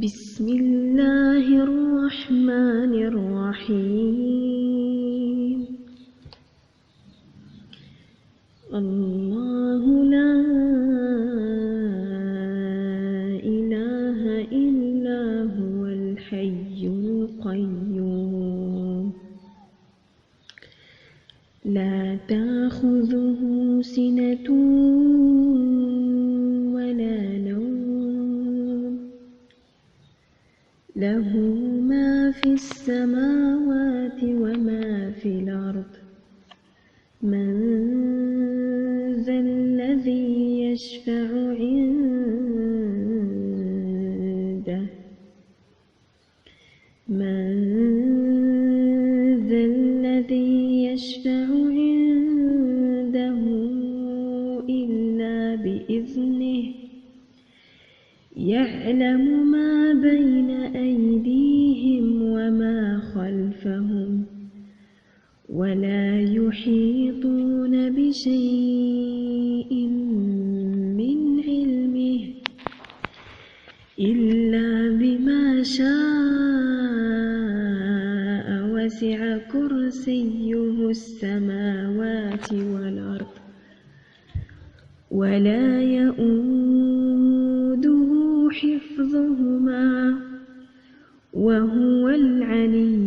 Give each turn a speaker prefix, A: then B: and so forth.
A: بسم الله الرحمن الرحيم. الله لا إله إلا هو الحي القيوم لا تأخذه سنة ولا نوم له ما في السماوات وما في الأرض من ذا الذي يشفع عنده إلا بإذنه يعلم ما بين أيديهم وما خلفهم ولا يحيطون بشيء من علمه إلا بما شاء وسع كرسيه السماوات والأرض ولا يؤوده حفظهما وهو العلي